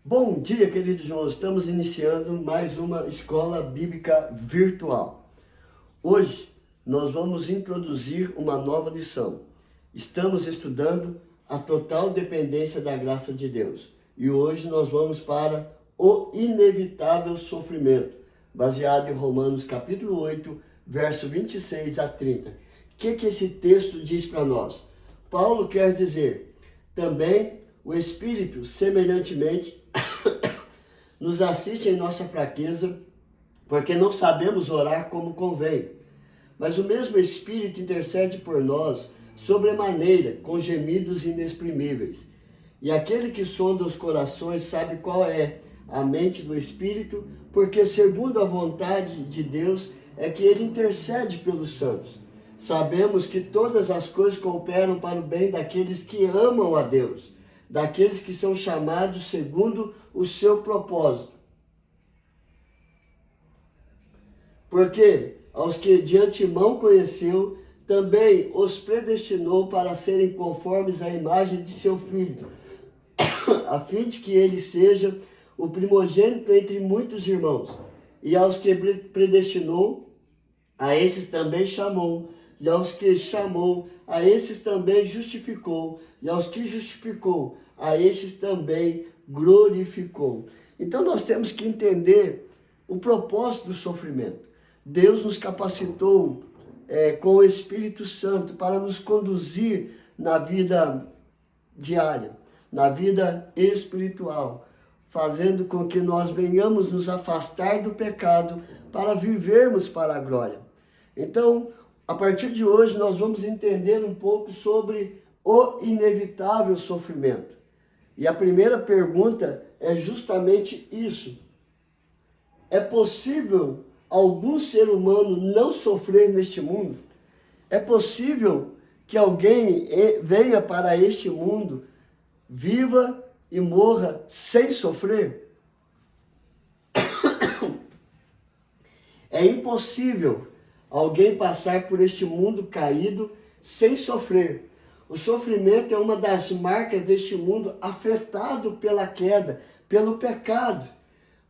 Bom dia, queridos irmãos. Estamos iniciando mais uma escola bíblica virtual. Hoje nós vamos introduzir uma nova lição. Estamos estudando a total dependência da graça de Deus. E hoje nós vamos para o inevitável sofrimento, baseado em Romanos capítulo 8, verso 26 a 30. O que esse texto diz para nós? Paulo quer dizer, também o Espírito, semelhantemente, nos assiste em nossa fraqueza, porque não sabemos orar como convém. Mas o mesmo Espírito intercede por nós, sobremaneira, com gemidos inexprimíveis. E aquele que sonda os corações sabe qual é a mente do Espírito, porque segundo a vontade de Deus é que ele intercede pelos santos. Sabemos que todas as coisas cooperam para o bem daqueles que amam a Deus, daqueles que são chamados segundo o seu propósito. Porque aos que de antemão conheceu, também os predestinou para serem conformes à imagem de seu Filho, a fim de que ele seja o primogênito entre muitos irmãos. E aos que predestinou, a esses também chamou. E aos que chamou, a esses também justificou. E aos que justificou, a estes também glorificou. Então nós temos que entender o propósito do sofrimento. Deus nos capacitou com o Espírito Santo para nos conduzir na vida diária, na vida espiritual, fazendo com que nós venhamos nos afastar do pecado para vivermos para a glória. Então, a partir de hoje, nós vamos entender um pouco sobre o inevitável sofrimento. E a primeira pergunta é justamente isso. É possível algum ser humano não sofrer neste mundo? É possível que alguém venha para este mundo, viva e morra sem sofrer? É impossível alguém passar por este mundo caído sem sofrer. O sofrimento é uma das marcas deste mundo afetado pela queda, pelo pecado.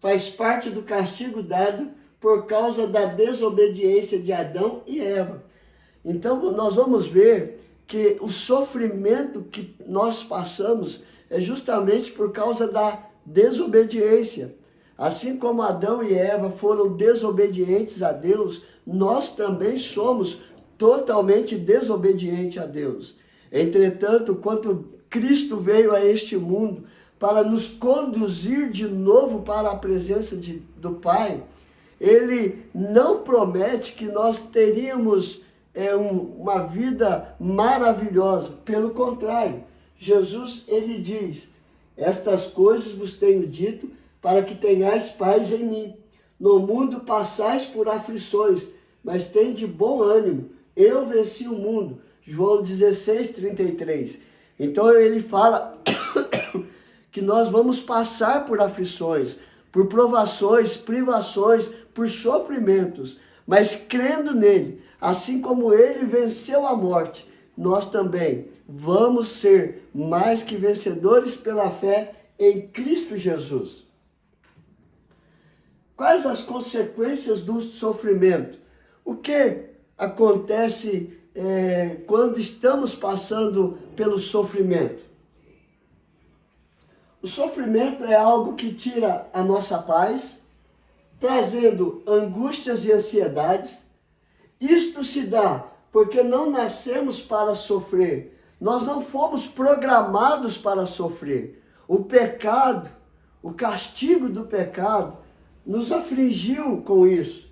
Faz parte do castigo dado por causa da desobediência de Adão e Eva. Então, nós vamos ver que o sofrimento que nós passamos é justamente por causa da desobediência. Assim como Adão e Eva foram desobedientes a Deus, nós também somos totalmente desobedientes a Deus. Entretanto, quando Cristo veio a este mundo para nos conduzir de novo para a presença do Pai, Ele não promete que nós teríamos uma vida maravilhosa. Pelo contrário, Jesus, ele diz, estas coisas vos tenho dito para que tenhais paz em mim. No mundo passais por aflições, mas tende bom ânimo. Eu venci o mundo. João 16:33. Então ele fala que nós vamos passar por aflições, por provações, privações, por sofrimentos, mas crendo nele, assim como ele venceu a morte, nós também vamos ser mais que vencedores pela fé em Cristo Jesus. Quais as consequências do sofrimento? O que acontece quando estamos passando pelo sofrimento? O sofrimento é algo que tira a nossa paz, trazendo angústias e ansiedades. Isto se dá porque não nascemos para sofrer. Nós não fomos programados para sofrer. O pecado, o castigo do pecado, nos afligiu com isso.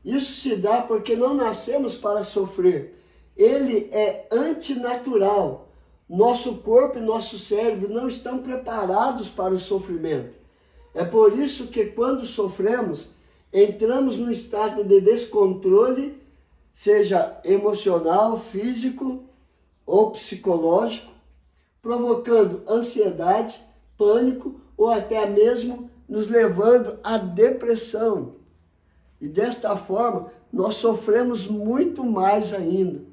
Isso se dá porque não nascemos para sofrer. Ele é antinatural. Nosso corpo e nosso cérebro não estão preparados para o sofrimento. É por isso que quando sofremos, entramos num estado de descontrole, seja emocional, físico ou psicológico, provocando ansiedade, pânico ou até mesmo nos levando à depressão. E desta forma, nós sofremos muito mais ainda.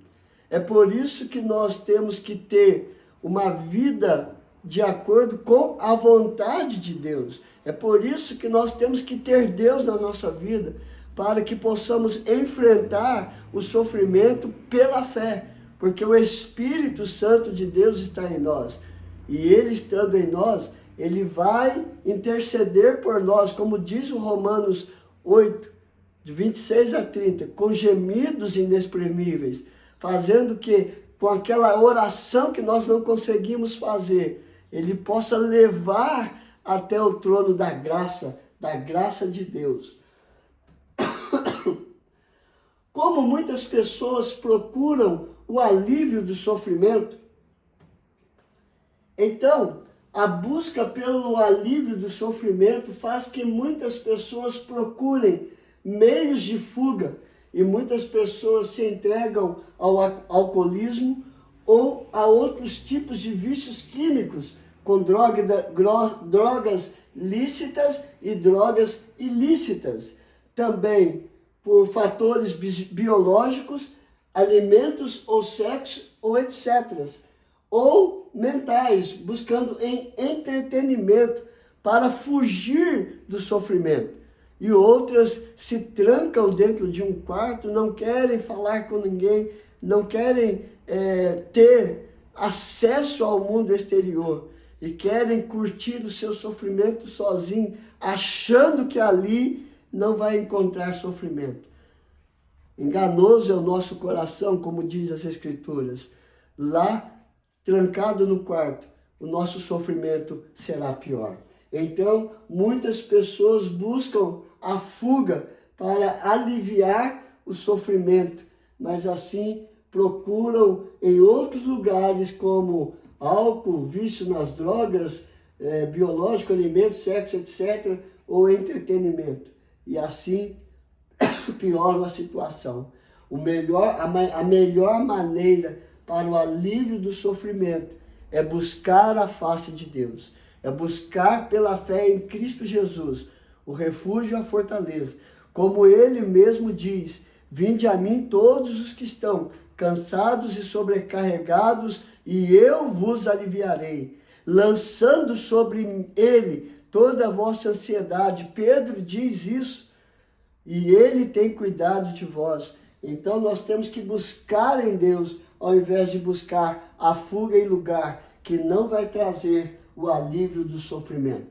É por isso que nós temos que ter uma vida de acordo com a vontade de Deus. É por isso que nós temos que ter Deus na nossa vida, para que possamos enfrentar o sofrimento pela fé, porque o Espírito Santo de Deus está em nós. E Ele estando em nós, Ele vai interceder por nós, como diz o Romanos 8, de 26 a 30, com gemidos inexprimíveis, fazendo que, com aquela oração que nós não conseguimos fazer, Ele possa levar até o trono da graça de Deus. Como muitas pessoas procuram o alívio do sofrimento, então, a busca pelo alívio do sofrimento faz que muitas pessoas procurem meios de fuga e muitas pessoas se entregam ao alcoolismo ou a outros tipos de vícios químicos, com drogas lícitas e drogas ilícitas. Também por fatores biológicos, alimentos ou sexo ou etc. Ou mentais, buscando em entretenimento para fugir do sofrimento. E outras se trancam dentro de um quarto, não querem falar com ninguém, não querem ter acesso ao mundo exterior e querem curtir o seu sofrimento sozinho, achando que ali não vai encontrar sofrimento. Enganoso é o nosso coração, como diz as Escrituras. Lá, trancado no quarto, o nosso sofrimento será pior. Então, muitas pessoas buscam a fuga para aliviar o sofrimento, mas assim procuram em outros lugares como álcool, vício nas drogas, biológico, alimentos, sexo, etc., ou entretenimento. E assim pioram a situação. A melhor maneira para o alívio do sofrimento é buscar a face de Deus. É buscar pela fé em Cristo Jesus o refúgio e a fortaleza. Como Ele mesmo diz, vinde a mim todos os que estão cansados e sobrecarregados, e eu vos aliviarei. Lançando sobre Ele toda a vossa ansiedade. Pedro diz isso. E Ele tem cuidado de vós. Então nós temos que buscar em Deus, ao invés de buscar a fuga em lugar que não vai trazer o alívio do sofrimento.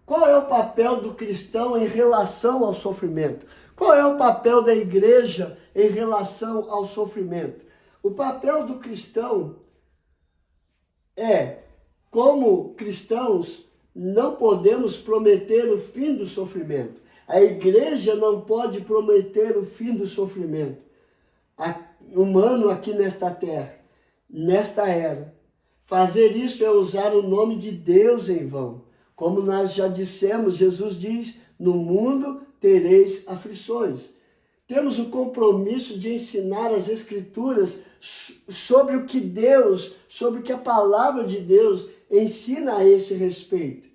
Qual é o papel do cristão em relação ao sofrimento? Qual é o papel da igreja em relação ao sofrimento? O papel do cristão como cristãos, não podemos prometer o fim do sofrimento. A igreja não pode prometer o fim do sofrimento humano aqui nesta terra, nesta era. Fazer isso é usar o nome de Deus em vão. Como nós já dissemos, Jesus diz, no mundo tereis aflições. Temos o compromisso de ensinar as Escrituras sobre o que Deus, sobre o que a palavra de Deus ensina a esse respeito,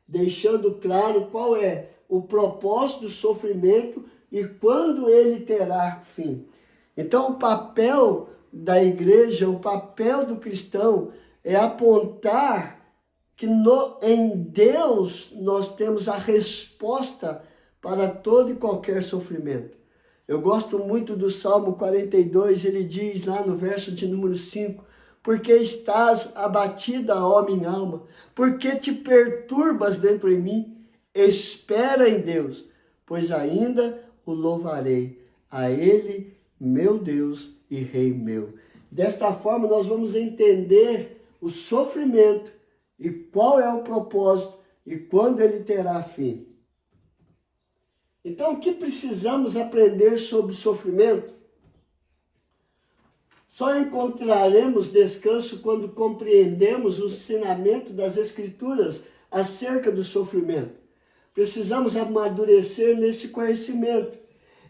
deixando claro qual é o propósito do sofrimento e quando ele terá fim. Então, o papel da igreja, o papel do cristão é apontar que em Deus nós temos a resposta para todo e qualquer sofrimento. Eu gosto muito do Salmo 42, ele diz lá no verso de número 5, porque estás abatida, ó minha alma, porque te perturbas dentro em mim, espera em Deus, pois ainda o louvarei, a Ele, meu Deus e Rei meu. Desta forma nós vamos entender o sofrimento e qual é o propósito e quando ele terá fim. Então, o que precisamos aprender sobre o sofrimento? Só encontraremos descanso quando compreendemos o ensinamento das Escrituras acerca do sofrimento. Precisamos amadurecer nesse conhecimento.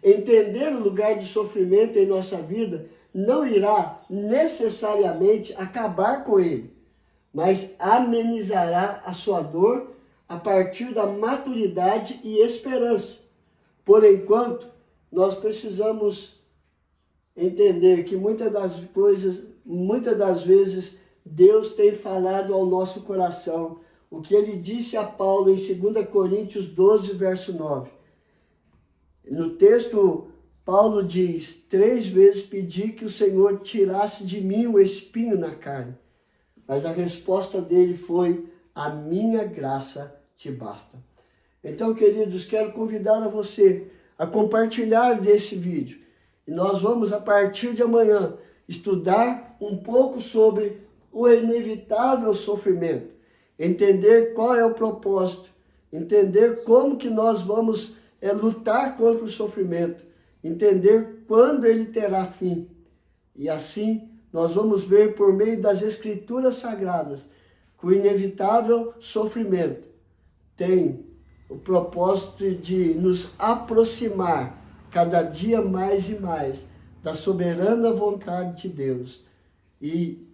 Entender o lugar de sofrimento em nossa vida não irá necessariamente acabar com ele, mas amenizará a sua dor a partir da maturidade e esperança. Por enquanto, nós precisamos entender que muitas das vezes Deus tem falado ao nosso coração. O que ele disse a Paulo em 2 Coríntios 12, verso 9. No texto, Paulo diz: 3 vezes pedi que o Senhor tirasse de mim o espinho na carne. Mas a resposta dele foi: a minha graça te basta. Então, queridos, quero convidar a você a compartilhar desse vídeo. E nós vamos, a partir de amanhã, estudar um pouco sobre o inevitável sofrimento. Entender qual é o propósito. Entender como que nós vamos lutar contra o sofrimento. Entender quando ele terá fim. E assim, nós vamos ver por meio das Escrituras Sagradas que o inevitável sofrimento tem o propósito de nos aproximar cada dia mais e mais da soberana vontade de Deus e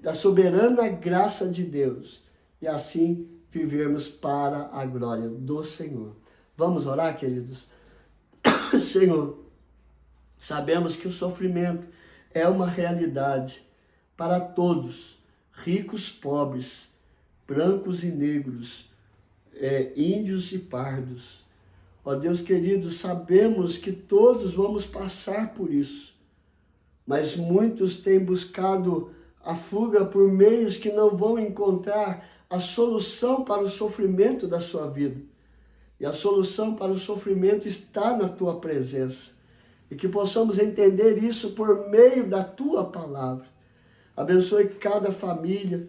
da soberana graça de Deus, e assim vivermos para a glória do Senhor. Vamos orar, queridos? Senhor, sabemos que o sofrimento é uma realidade para todos, ricos, pobres, brancos e negros, índios e pardos. Ó Deus querido, sabemos que todos vamos passar por isso, mas muitos têm buscado a fuga por meios que não vão encontrar a solução para o sofrimento da sua vida. E a solução para o sofrimento está na tua presença. E que possamos entender isso por meio da tua palavra. Abençoe cada família,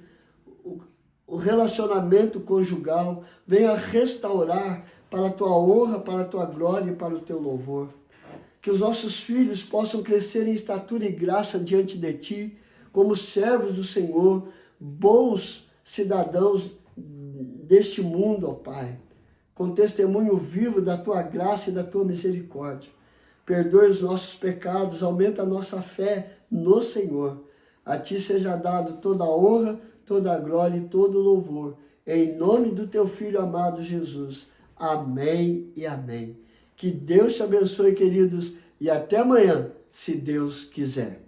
o relacionamento conjugal, venha restaurar para a tua honra, para a tua glória e para o teu louvor. Que os nossos filhos possam crescer em estatura e graça diante de ti, como servos do Senhor, bons cidadãos deste mundo, ó Pai, com testemunho vivo da tua graça e da tua misericórdia. Perdoe os nossos pecados, aumenta a nossa fé no Senhor. A ti seja dado toda a honra, toda a glória e todo o louvor. Em nome do teu Filho amado Jesus. Amém e amém. Que Deus te abençoe, queridos, e até amanhã, se Deus quiser.